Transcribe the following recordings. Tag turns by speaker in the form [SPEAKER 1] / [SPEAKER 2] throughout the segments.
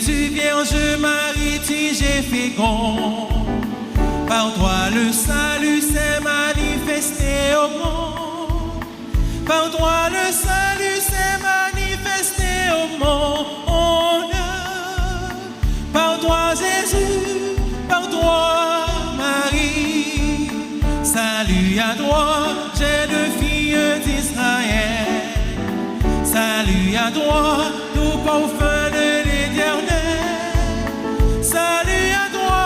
[SPEAKER 1] tu Vierge Marie, tu es fécond. Par toi le salut s'est manifesté au monde. Par toi le salut s'est manifesté au monde. Par toi Jésus, par toi Marie. Salut à toi, jeune fille d'Israël. Salut à toi, tout parfum de l'Éternel. Salut à toi,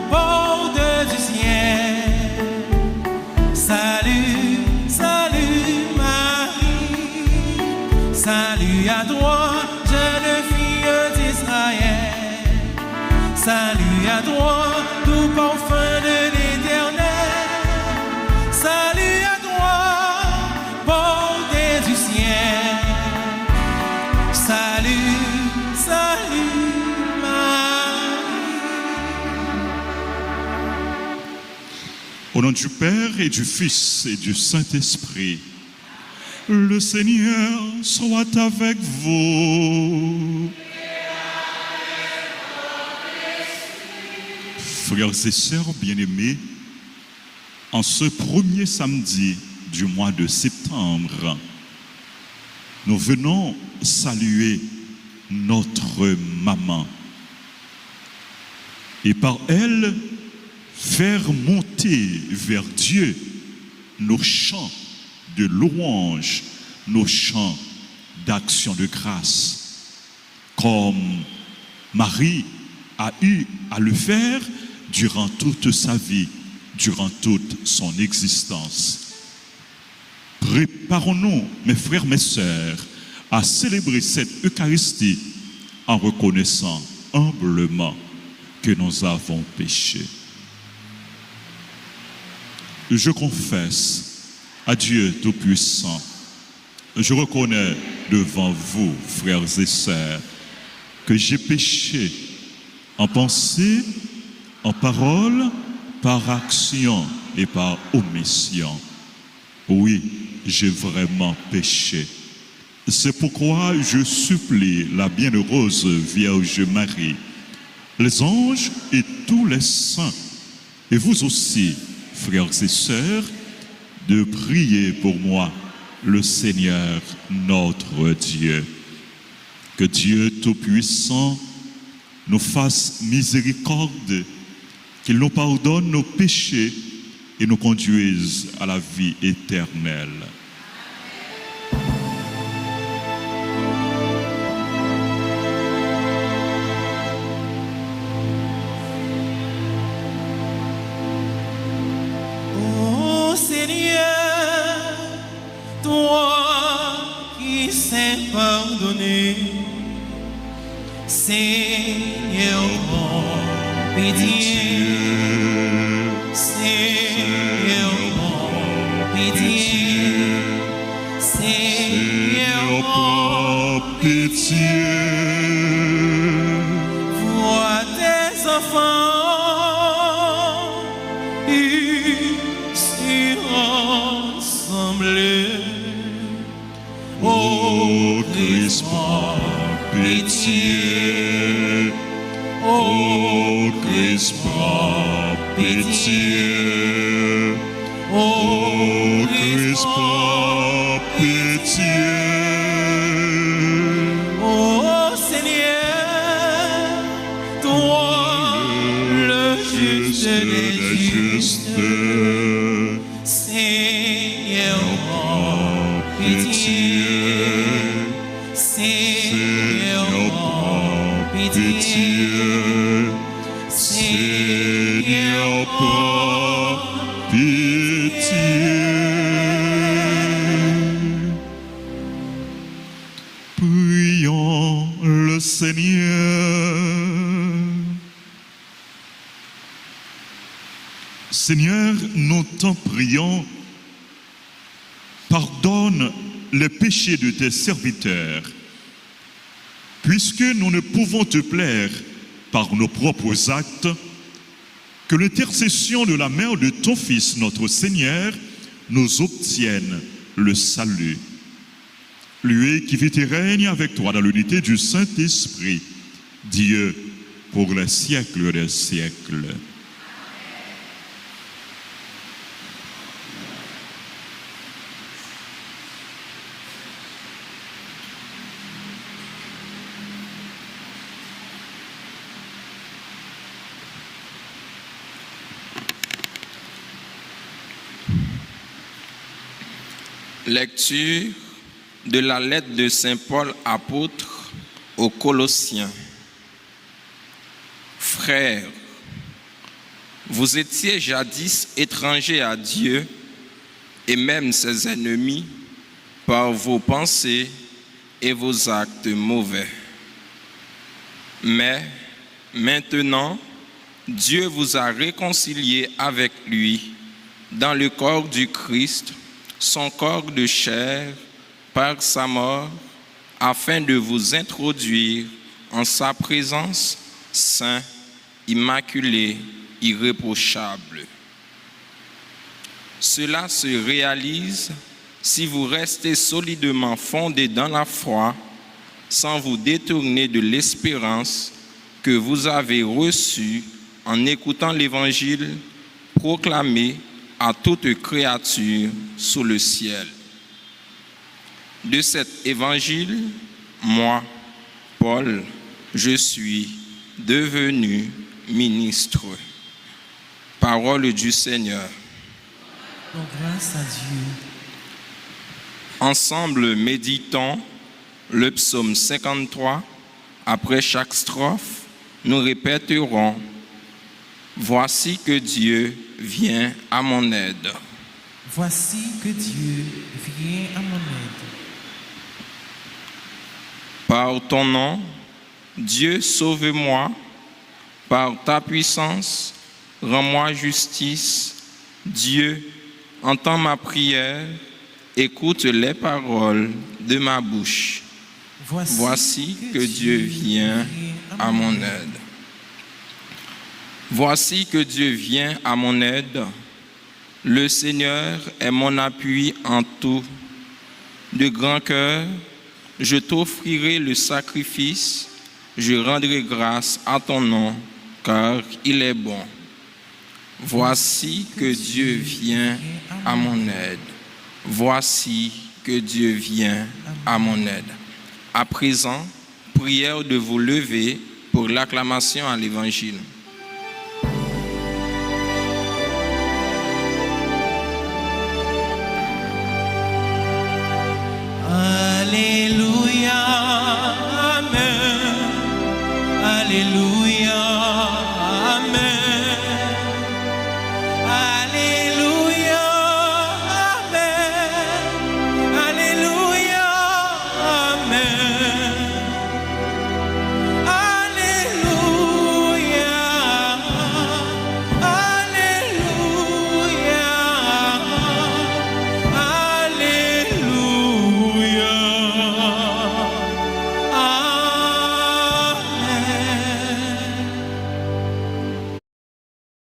[SPEAKER 1] porte du ciel. Salut, salut Marie. Salut à toi, jeune fille d'Israël. Salut à toi, tout parfum de l'Éternel. Salut à toi, porte du ciel. Salut, salut Marie.
[SPEAKER 2] Au nom du Père et du Fils et du Saint-Esprit, le Seigneur soit avec vous. Frères et sœurs bien-aimés, en ce premier samedi du mois de septembre, nous venons saluer notre maman et par elle faire monter vers Dieu nos chants de louange, nos chants d'action de grâce, comme Marie a eu à le faire durant toute sa vie, durant toute son existence. Préparons-nous, mes frères, mes sœurs, à célébrer cette Eucharistie en reconnaissant humblement que nous avons péché. Je confesse à Dieu Tout-Puissant, je reconnais devant vous, frères et sœurs, que j'ai péché en pensée, en parole, par action et par omission. Oui, j'ai vraiment péché. C'est pourquoi je supplie la bienheureuse Vierge Marie, les anges et tous les saints, et vous aussi, frères et sœurs, de prier pour moi, le Seigneur notre Dieu. Que Dieu Tout-Puissant nous fasse miséricorde, qu'il nous pardonne nos péchés et nous conduise à la vie éternelle.
[SPEAKER 1] Ô Seigneur, toi qui sais pardonner, Seigneur bon, pitié. Seigneur bon, pitié. Seigneur bon,
[SPEAKER 2] pitié.
[SPEAKER 1] Vois tes enfants ici rassemblés.
[SPEAKER 2] Ô Christ, pitié. Ô Christ, pitié. Ô Christ, pitié.
[SPEAKER 1] Ô Seigneur, toi le juste des justes, Seigneur, prends pitié. Seigneur, prends pitié.
[SPEAKER 2] Seigneur, prends pitié. Prions le Seigneur. Seigneur, nous t'en prions, pardonne les péchés de tes serviteurs, puisque nous ne pouvons te plaire par nos propres actes, que l'intercession de la mère de ton Fils, notre Seigneur, nous obtienne le salut. Lui qui vit et règne avec toi dans l'unité du Saint-Esprit, Dieu pour les siècles des siècles.
[SPEAKER 3] Lecture de la lettre de Saint Paul apôtre aux Colossiens. Frères, vous étiez jadis étrangers à Dieu et même ses ennemis par vos pensées et vos actes mauvais. Mais maintenant, Dieu vous a réconciliés avec lui dans le corps du Christ, son corps de chair, par sa mort, afin de vous introduire en sa présence saint, immaculé, irréprochable. Cela se réalise si vous restez solidement fondés dans la foi, sans vous détourner de l'espérance que vous avez reçue en écoutant l'Évangile proclamé à toute créature sous le ciel. De cet évangile, moi, Paul, je suis devenu ministre. Parole du Seigneur.
[SPEAKER 1] Grâce à Dieu.
[SPEAKER 3] Ensemble, méditons le psaume 53. Après chaque strophe, nous répéterons « Voici que Dieu vient à mon aide. »
[SPEAKER 1] Voici que Dieu vient à mon aide.
[SPEAKER 3] Par ton nom, Dieu, sauve-moi. Par ta puissance, rends-moi justice. Dieu, entends ma prière. Écoute les paroles de ma bouche. Voici que Dieu vient à mon aide. Voici que Dieu vient à mon aide. Le Seigneur est mon appui en tout. De grand cœur, je t'offrirai le sacrifice. Je rendrai grâce à ton nom, car il est bon. Voici que Dieu vient à mon aide. Voici que Dieu vient à mon aide. À présent, prière de vous lever pour l'acclamation à l'Évangile.
[SPEAKER 1] Alléluia, Amen. Alléluia, Amen. Alléluia, Amen. Alléluia, Amen. Alléluia, Alléluia, Alléluia.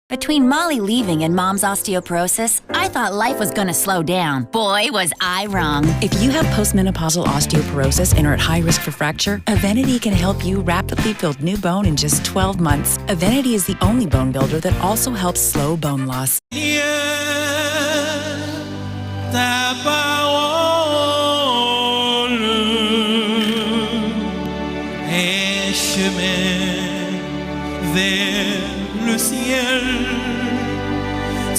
[SPEAKER 4] Between Molly leaving and Mom's osteoporosis, I thought life was gonna slow down. Boy, was I wrong.
[SPEAKER 5] If you have postmenopausal osteoporosis and are at high risk for fracture, Evenity can help you rapidly build new bone in just 12 months. Evenity is the only bone builder that also helps slow bone loss.
[SPEAKER 1] Dieu, ta parole est chemin vers le ciel.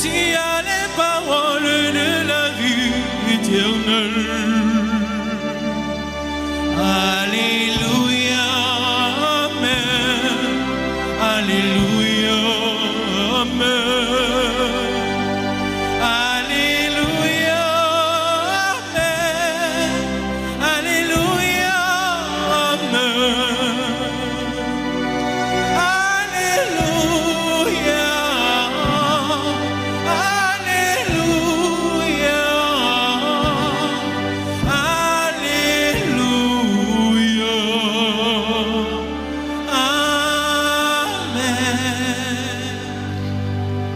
[SPEAKER 1] Tu as les paroles de la vie éternelle. Alléluia, Amen. Alléluia, Amen. Alléluia, Amen. Alléluia, Amen. Alléluia, Alléluia, Alléluia, Amen.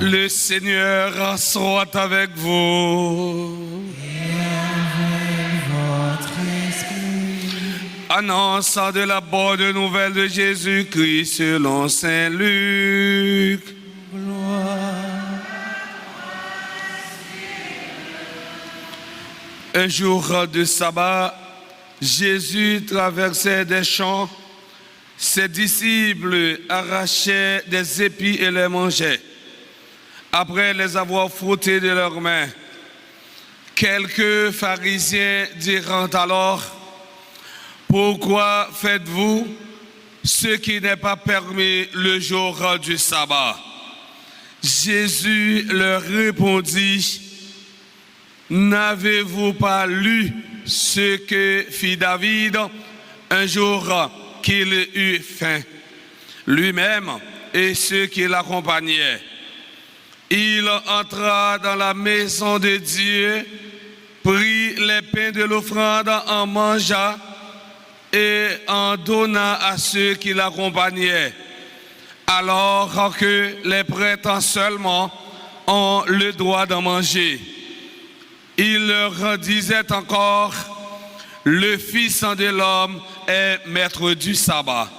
[SPEAKER 6] Le Seigneur soit avec vous.
[SPEAKER 1] Et avec votre esprit.
[SPEAKER 6] Annonce de la bonne nouvelle de Jésus-Christ selon Saint Luc. Un jour de sabbat, Jésus traversait des champs. Ses disciples arrachaient des épis et les mangeaient. Après les avoir frottés de leurs mains, quelques pharisiens diront alors: pourquoi faites-vous ce qui n'est pas permis le jour du sabbat? Jésus leur répondit: n'avez-vous pas lu ce que fit David un jour qu'il eut faim, lui-même et ceux qui l'accompagnaient? Il entra dans la maison de Dieu, prit les pains de l'offrande, en mangea et en donna à ceux qui l'accompagnaient, alors que les prêtres seulement ont le droit d'en manger. Il leur disait encore: le Fils de l'homme est maître du sabbat.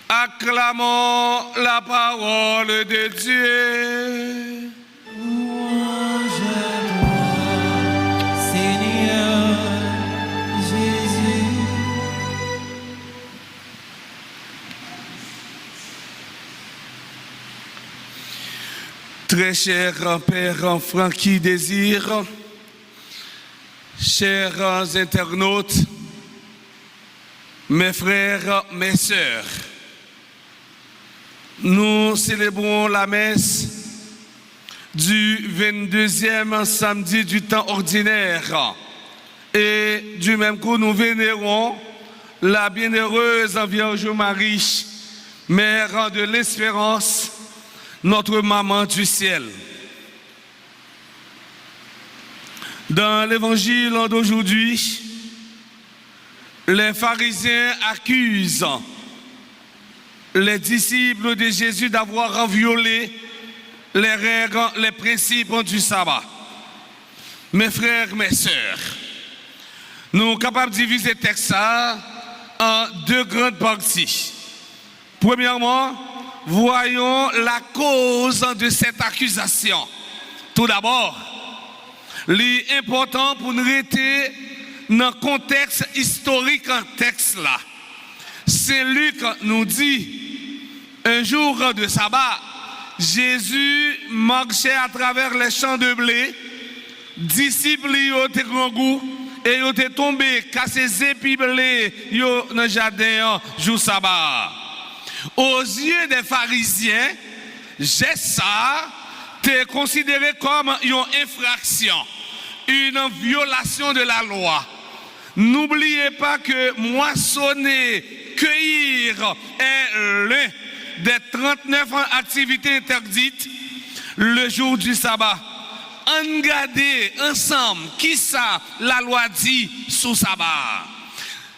[SPEAKER 6] Acclamons la parole de Dieu.
[SPEAKER 1] Louange à toi, Seigneur Jésus.
[SPEAKER 6] Très cher Père Francky Désir, chers internautes, mes frères, mes sœurs, nous célébrons la messe du 22e samedi du temps ordinaire et du même coup nous vénérons la bienheureuse Vierge Marie, Mère de l'Espérance, notre maman du ciel. Dans l'évangile d'aujourd'hui, les pharisiens accusent les disciples de Jésus d'avoir violé les règles, les principes du sabbat. Mes frères, mes sœurs, nous sommes capables de diviser le texte en deux grandes parties. Premièrement, voyons la cause de cette accusation. Tout d'abord, l'important pour nous rester dans le contexte historique en texte là. Saint Luc nous dit, un jour de sabbat, Jésus marchait à travers les champs de blé, disciples ont été grand goût et ils ont été tombés, cassés épis blé dans le jardin jour sabbat. Aux yeux des pharisiens, ça était considéré comme une infraction, une violation de la loi. N'oubliez pas que moissonner, cueillir est l'un des 39 activités interdites le jour du sabbat. Regardez ensemble qui ça la loi dit sous sabbat.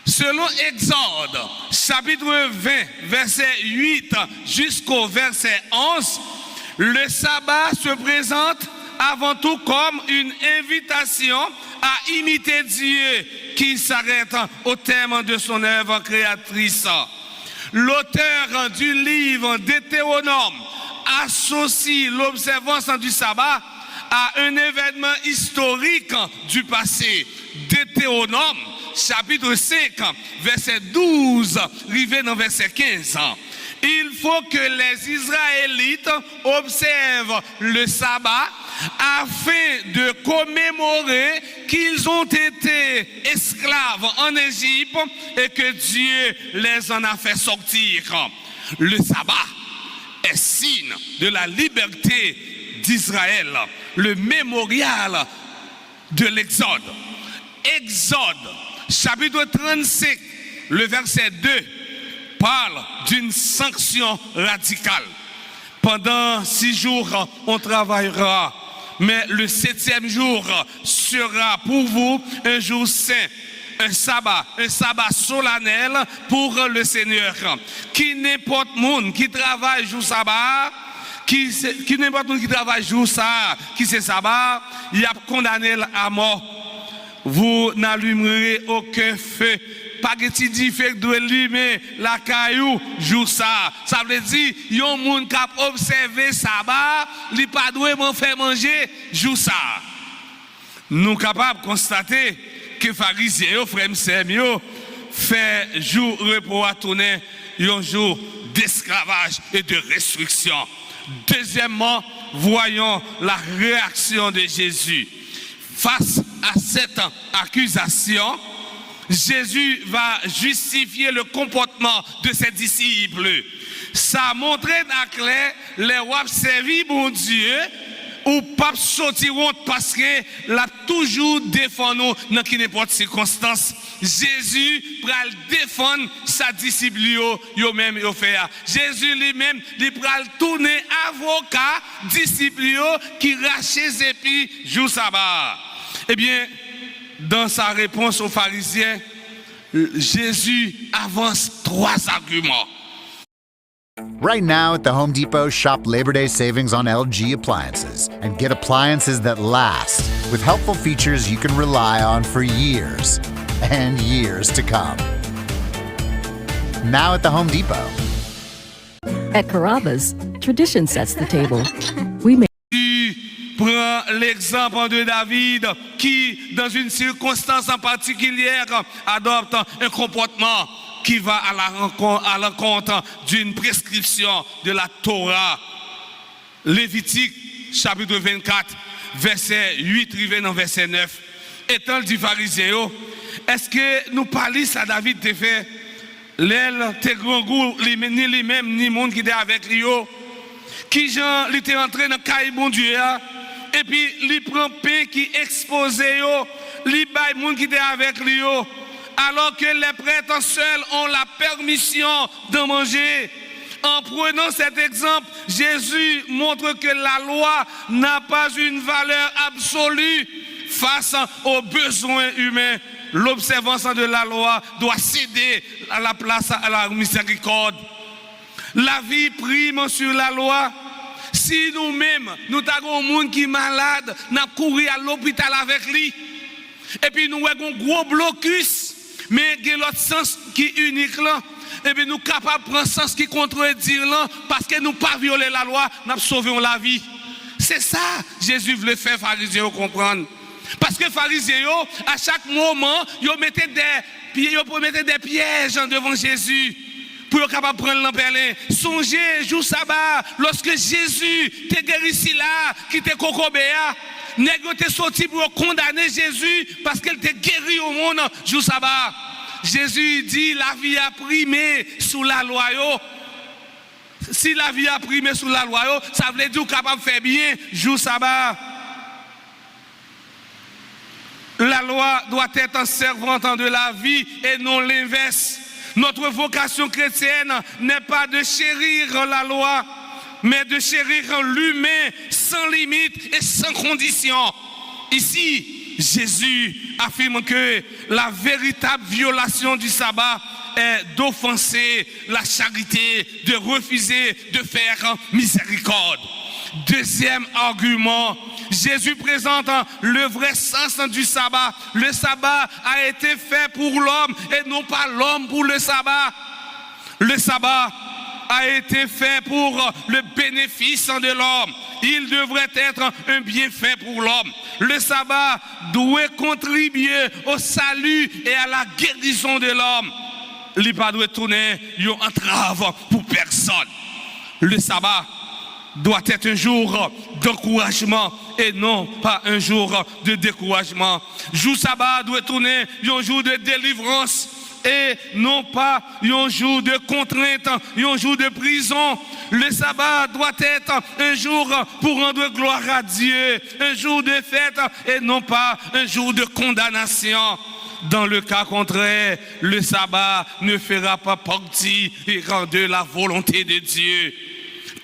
[SPEAKER 6] Selon Exode, chapitre 20, verset 8 jusqu'au verset 11, le sabbat se présente avant tout comme une invitation à imiter Dieu qui s'arrête au thème de son œuvre créatrice. L'auteur du livre Deutéronome associe l'observance du sabbat à un événement historique du passé. Deutéronome, chapitre 5, verset 12, arrivé dans verset 15. Il faut que les Israélites observent le sabbat afin de commémorer qu'ils ont été esclaves en Égypte et que Dieu les en a fait sortir. Le sabbat est signe de la liberté d'Israël, le mémorial de l'Exode. Exode, chapitre 35, le verset 2, parle d'une sanction radicale. Pendant 6 jours, on travaillera, mais le 7e jour sera pour vous un jour saint, un sabbat solennel pour le Seigneur. Qui n'importe monde qui travaille jour sabbat, qui n'importe monde qui travaille jour ça, qui c'est sabbat, il a condamné à mort. Vous n'allumerez aucun feu pas étudier fait de limer la caillou jour ça. Ça veut dire yon moun k'ap observer sabbat, li pas doit faire manger jour ça. Nous capables de constater que pharisiens, frères et fait jour repos à tourner un jour d'esclavage et de restriction. Deuxièmement, voyons la réaction de Jésus. Face à cette accusation, Jésus va justifier le comportement de ses disciples. Ça montre à clair les rois servi bon Dieu ou pas sortir parce que l'a toujours défendu dans n'importe circonstance. Jésus pral défendre sa disciple yo même yo fait. Jésus lui-même il pral tourner avocat disciple qui rache épis jour sabbat. Eh bien, dans sa réponse aux pharisiens, Jésus avance 3 arguments.
[SPEAKER 7] Right now at the Home Depot, shop Labor Day savings on LG appliances and get appliances that last with helpful features you can rely on for years and years to come. Now at the Home Depot.
[SPEAKER 8] At Carrabba's, tradition sets the table. We make
[SPEAKER 6] Prends l'exemple de David qui, dans une circonstance en particulière, adopte un comportement qui va à l'encontre d'une prescription de la Torah. Lévitique, chapitre 24, verset 8, rivé dans verset 9. Étant dit pharisien, est-ce que nous parlons ça David te fait? L'aile, tes grands goûts, ni lui-même, ni monde qui était avec lui, qui Jean, il était entré dans le caille bon Dieu, et puis il prend pain qui exposé, il baille monde qui était avec lui, alors que les prêtres seuls ont la permission de manger. En prenant cet exemple, Jésus montre que la loi n'a pas une valeur absolue face aux besoins humains. L'observance de la loi doit céder à la place à la miséricorde. La vie prime sur la loi. Si nous-mêmes, nous avons un monde qui est malade, nous couru à l'hôpital avec lui. Et puis nous avons un gros blocus, mais il y a l'autre sens qui est unique là. Et puis nous sommes capables de prendre sens qui contredit là, parce que nous pas violer la loi, nous sauvons la vie. C'est ça, Jésus voulait faire pharisiens comprendre. Parce que pharisiens, à chaque moment, ils mettaient des pièges devant Jésus. Pour être capable de prendre l'empelin. Songez, jour sabbat, lorsque Jésus te guéri ici là, qui te cocobéa, nègre te sorti pour condamner Jésus parce qu'elle te guéri au monde, jour sabbat. Jésus dit, la vie a primé sous la loi. Si la vie a primé sous la loi, ça veut dire capable de faire bien, jour sabbat. La loi doit être un servante de la vie et non l'inverse. Notre vocation chrétienne n'est pas de chérir la loi, mais de chérir l'humain sans limite et sans condition. Ici, Jésus affirme que la véritable violation du sabbat est d'offenser la charité, de refuser de faire miséricorde. Deuxième argument, Jésus présente le vrai sens du sabbat. Le sabbat a été fait pour l'homme et non pas l'homme pour le sabbat. Le sabbat a été fait pour le bénéfice de l'homme. Il devrait être un bienfait pour l'homme. Le sabbat doit contribuer au salut et à la guérison de l'homme. Il ne doit pas tourner une entrave pour personne. Le sabbat doit être un jour d'encouragement et non pas un jour de découragement. Jour sabbat doit tourner un jour de délivrance et non pas un jour de contrainte, un jour de prison. Le sabbat doit être un jour pour rendre gloire à Dieu, un jour de fête et non pas un jour de condamnation. Dans le cas contraire, le sabbat ne fera pas partie de la volonté de Dieu.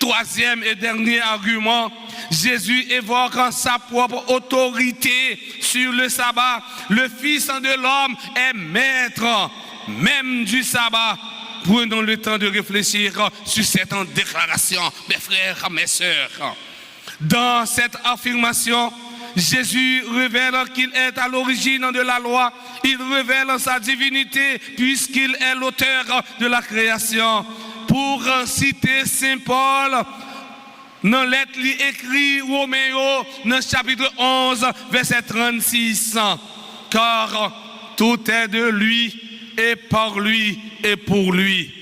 [SPEAKER 6] Troisième et dernier argument, Jésus évoque sa propre autorité sur le sabbat. Le Fils de l'homme est maître même du sabbat. Prenons le temps de réfléchir sur cette déclaration, mes frères, mes sœurs. Dans cette affirmation, Jésus révèle qu'il est à l'origine de la loi. Il révèle sa divinité puisqu'il est l'auteur de la création. Pour citer Saint Paul, dans lettre li écrit Roméo, dans chapitre 11, verset 36. Car tout est de lui et par lui et pour lui.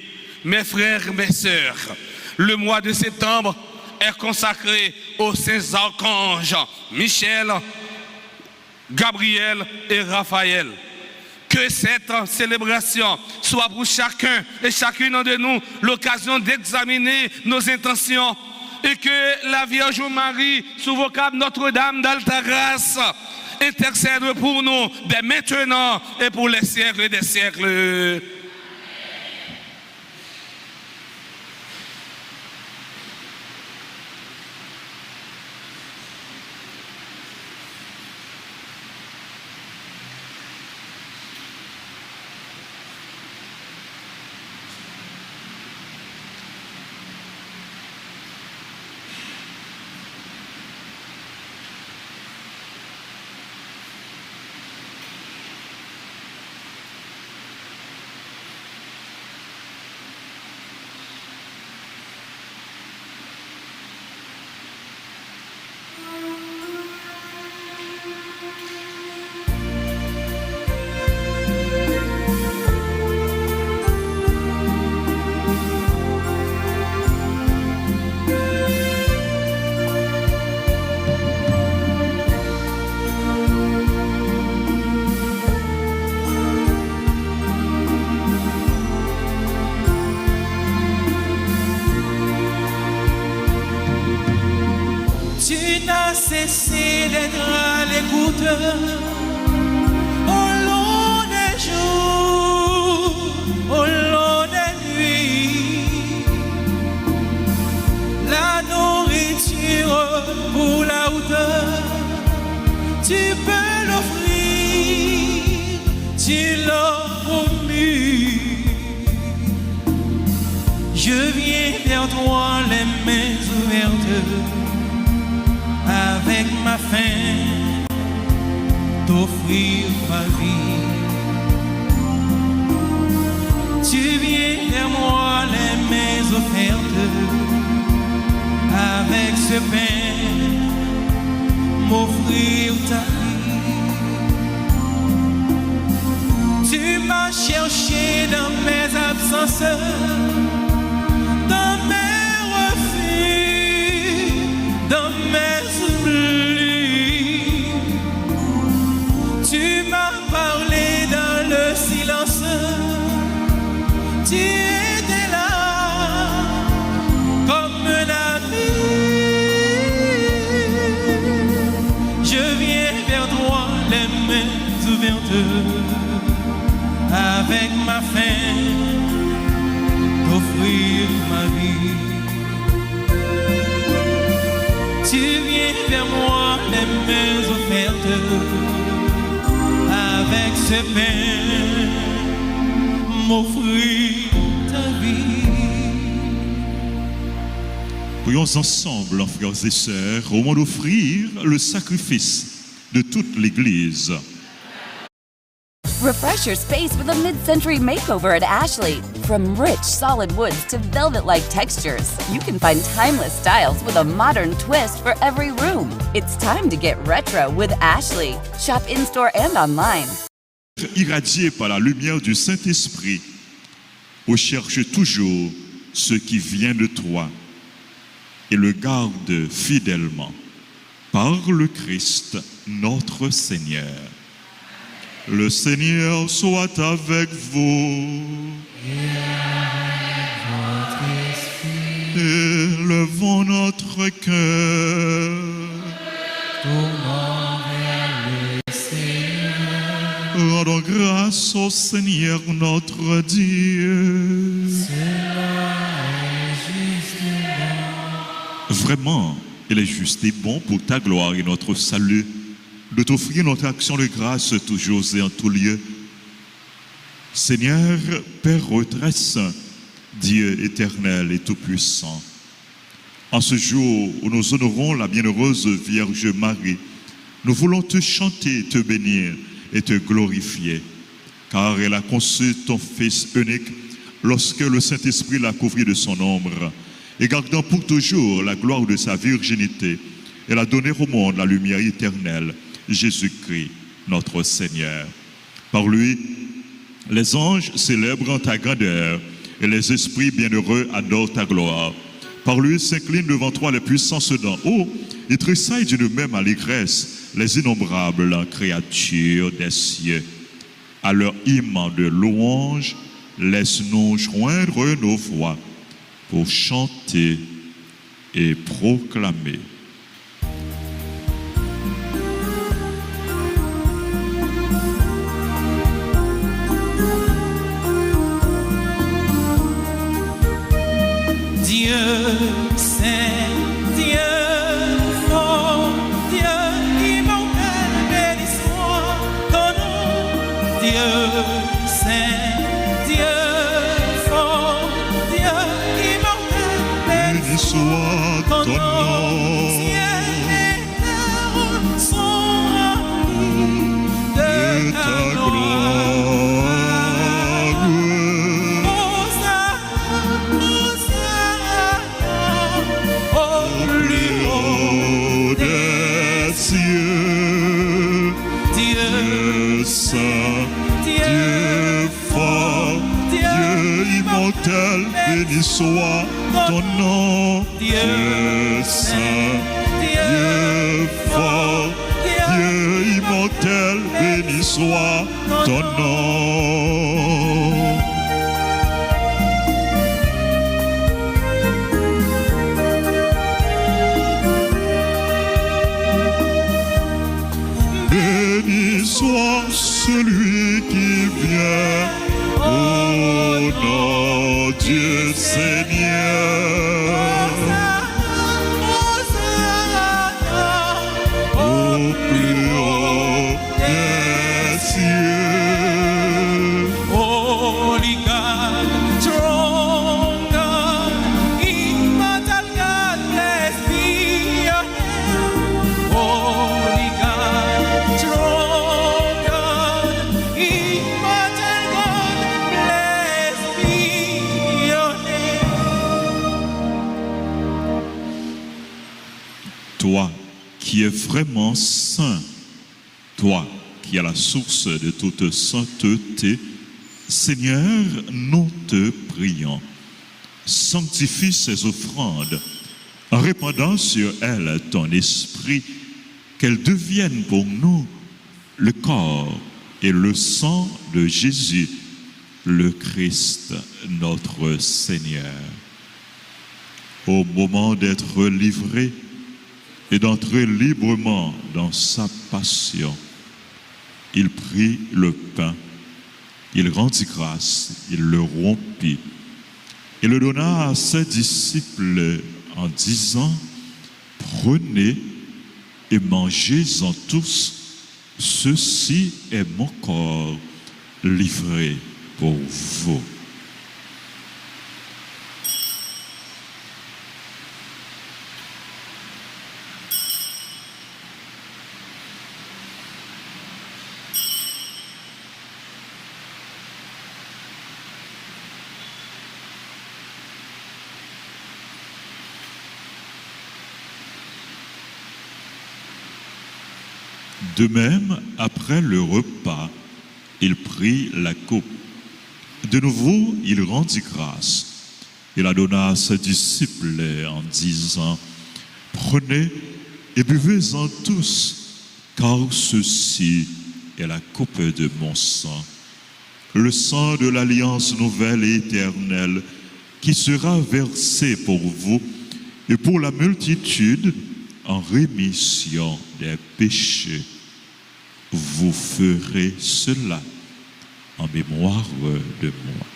[SPEAKER 6] Mes frères, mes sœurs, le mois de septembre est consacré aux saints archanges Michel, Gabriel et Raphaël. Que cette célébration soit pour chacun et chacune de nous l'occasion d'examiner nos intentions et que la Vierge Marie, sous vocable Notre-Dame d'Alta-Grâce, intercède pour nous dès maintenant et pour les siècles des siècles.
[SPEAKER 1] Cessez d'être à l'écoute au long des jours, au long des nuits. La nourriture pour la hauteur, tu peux l'offrir, tu l'as promis. Je viens vers toi les mains ouvertes, avec ma faim, t'offrir ma vie. Tu viens vers moi les mains offertes, avec ce pain, m'offrir ta vie. Tu m'as cherché dans mes absences, dans mes refus, dans mes oublis. Tu m'as parlé dans le silence, tu étais là comme un ami. Je viens vers toi les mains ouvertes, avec ma faim, t'offrir ma vie. Tu viens vers moi les mains offertes, avec ce pain, m'offrir ta vie.
[SPEAKER 2] Prions ensemble, frères et sœurs, au moment d'offrir le sacrifice de toute l'Église.
[SPEAKER 4] Refresh your space with a mid-century makeover at Ashley. From rich, solid woods to velvet-like textures, you can find timeless styles with a modern twist for every room. It's time to get retro with Ashley. Shop in-store and online.
[SPEAKER 2] Irradié par la lumière du Saint-Esprit, recherche toujours ce qui vient de toi et le garde fidèlement par le Christ notre Seigneur. Le Seigneur soit avec vous. Élevons notre cœur. Rendons grâce au Seigneur notre Dieu. Vraiment, il est juste et bon pour ta gloire et notre salut de t'offrir notre action de grâce toujours et en tout lieu. Seigneur, Père très saint, Dieu éternel et tout-puissant, en ce jour où nous honorons la bienheureuse Vierge Marie, nous voulons te chanter, te bénir et te glorifier, car elle a conçu ton Fils unique lorsque le Saint-Esprit l'a couvert de son ombre, et gardant pour toujours la gloire de sa virginité, elle a donné au monde la lumière éternelle, Jésus-Christ, notre Seigneur. Par lui, les anges célèbrent ta grandeur, et les esprits bienheureux adorent ta gloire. Par lui s'inclinent devant toi les puissances d'en haut, et tressaillent d'une même allégresse les innombrables créatures des cieux. À leur hymne de louange, laisse-nous joindre nos voix pour chanter et proclamer.
[SPEAKER 1] Dieu saint, Dieu fort, Dieu immortel, béni soit ton nom. Dieu saint, Dieu fort, Dieu immortel, béni soit ton nom. Ciel et terre sont remplis de ta gloire.
[SPEAKER 2] Béni soit ton nom, Dieu saint, Dieu fort, Dieu immortel, béni soit ton nom. Béni soit celui qui vient au nom Dieu Seigneur. Au plus haut des cieux.
[SPEAKER 1] Holy God, strong God, immortal God, blessed be your name. Holy God, strong God, immortal God, blessed be your name.
[SPEAKER 2] Toi qui es vraiment saint, toi qui es la source de toute sainteté, Seigneur, nous te prions. Sanctifie ces offrandes en répandant sur elles ton esprit, qu'elles deviennent pour nous le corps et le sang de Jésus, le Christ, notre Seigneur. Au moment d'être livré et d'entrer librement dans sa passion, il prit le pain, il rendit grâce, il le rompit et le donna à ses disciples en disant: prenez et mangez-en tous, ceci est mon corps livré pour vous. De même, après le repas, il prit la coupe. De nouveau, il rendit grâce. Il la donna à ses disciples en disant: prenez et buvez-en tous, car ceci est la coupe de mon sang, le sang de l'alliance nouvelle et éternelle, qui sera versé pour vous et pour la multitude en rémission des péchés. Vous ferez cela en mémoire de moi.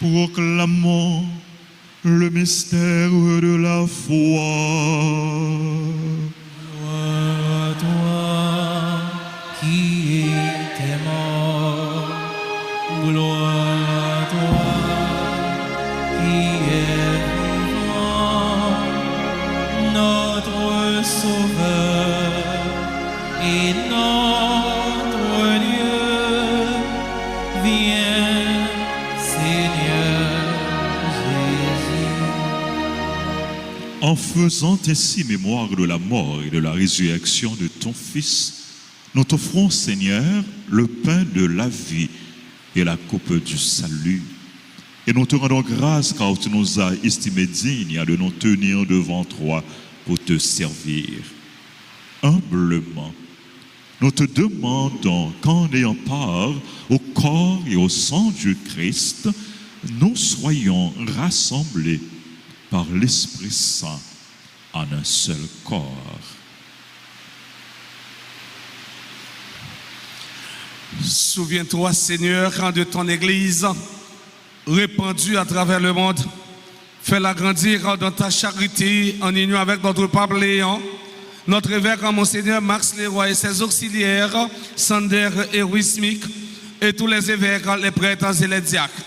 [SPEAKER 2] Proclamons le mystère de la foi.
[SPEAKER 1] Gloire à toi qui étais mort. Gloire à toi qui es vivant. Notre Sauveur et notre Dieu. Viens, Seigneur Jésus.
[SPEAKER 2] En faisant ainsi mémoire de la mort et de la résurrection de ton Fils, nous t'offrons, Seigneur, le pain de la vie et la coupe du salut. Et nous te rendons grâce car tu nous as estimés dignes de nous tenir devant toi pour te servir. Humblement, nous te demandons qu'en ayant part au corps et au sang du Christ, nous soyons rassemblés par l'Esprit Saint en un seul corps.
[SPEAKER 6] Souviens-toi, Seigneur, de ton Église répandue à travers le monde. Fais-la grandir dans ta charité en union avec notre pape Léon, notre évêque, Monseigneur Max Leroy et ses auxiliaires, Sander et Wismik, et tous les évêques, les prêtres et les diacres.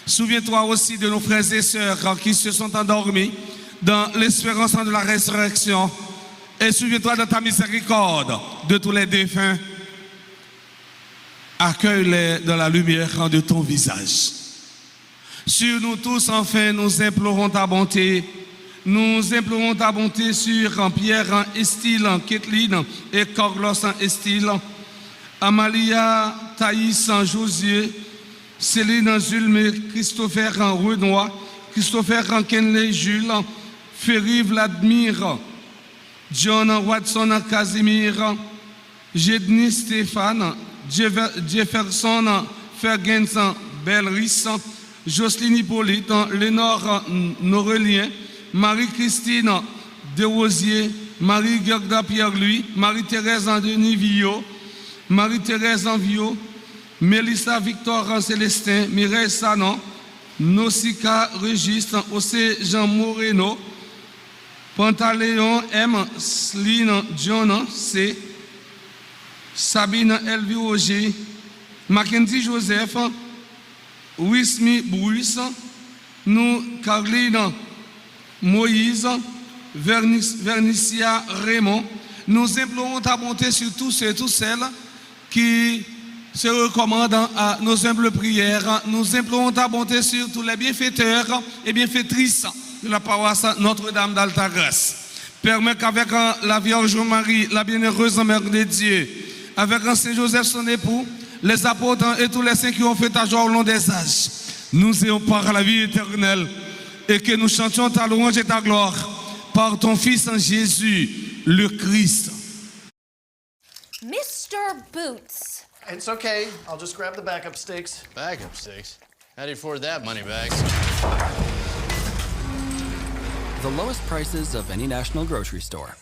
[SPEAKER 6] Souviens-toi aussi de nos frères et sœurs qui se sont endormis dans l'espérance de la résurrection. Et souviens-toi de ta miséricorde de tous les défunts. Accueille-les dans la lumière de ton visage. Sur nous tous, enfin, nous implorons ta bonté. Nous implorons ta bonté sur Pierre Estil, Kathleen et Carlos Estil, Amalia, Thaïs, Josier, Céline Zulme, Christopher Renoir, Christopher Kenley Jules, Ferry Vladimir, John Watson Casimir, Jedni Stéphane, Jefferson Ferguson Belris, Jocelyne Hippolyte, Lénore Norelien, Marie-Christine Desrosiers, Marie-Gerda Pierre-Louis, Marie-Thérèse Denis Villot, Marie-Thérèse Envio, Mélissa Victor Célestin, Mireille Sanon, Nausicaa Registre, Océ Jean Moreno, Pantaléon M, Sline John C, Sabine Elvie Roger, Mackenzie Joseph, Wismi Bruce, nous Caroline Moïse, Vernicia Raymond. Nous implorons ta bonté sur tous ceux et toutes celles qui se recommandent à nos humbles prières. Nous implorons ta bonté sur tous les bienfaiteurs et bienfaitrices de la paroisse Notre-Dame d'Altagrace. Permets qu'avec la Vierge Marie, la bienheureuse Mère de Dieu, avec Saint Joseph son époux, les apôtres et tous les saints qui ont fait ta joie au long des âges, nous ayons part à la vie éternelle et que nous chantions ta louange et ta gloire par ton Fils Jésus, le Christ.
[SPEAKER 9] Mr. Boots.
[SPEAKER 10] It's okay. I'll just grab the backup sticks.
[SPEAKER 11] Backup sticks? How do you afford that, moneybags?
[SPEAKER 12] The lowest prices of any national grocery store.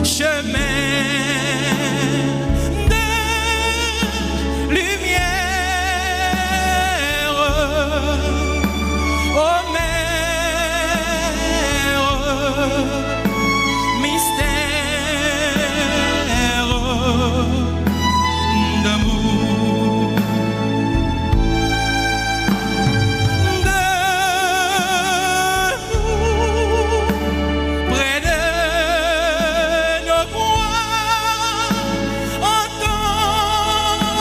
[SPEAKER 1] chemin de lumière, ô mère, mystère d'amour. Près de nos voix, entends-nous.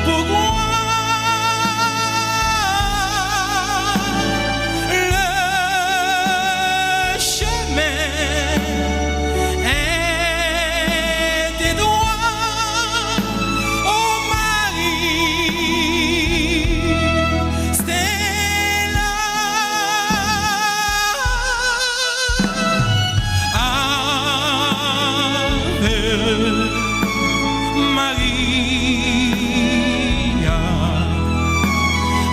[SPEAKER 1] Pourquoi le chemin est droit, ô Marie, Stella, Ave Maria,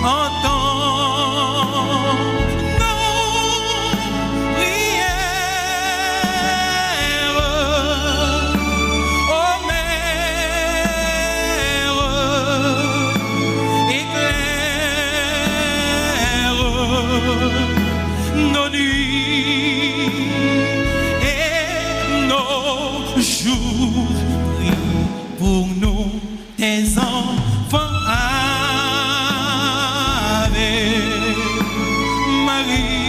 [SPEAKER 1] entends nos prières, ô mère, éclaire nos nuits et nos jours. Prie pour nous, tes enfants. Ave Maria.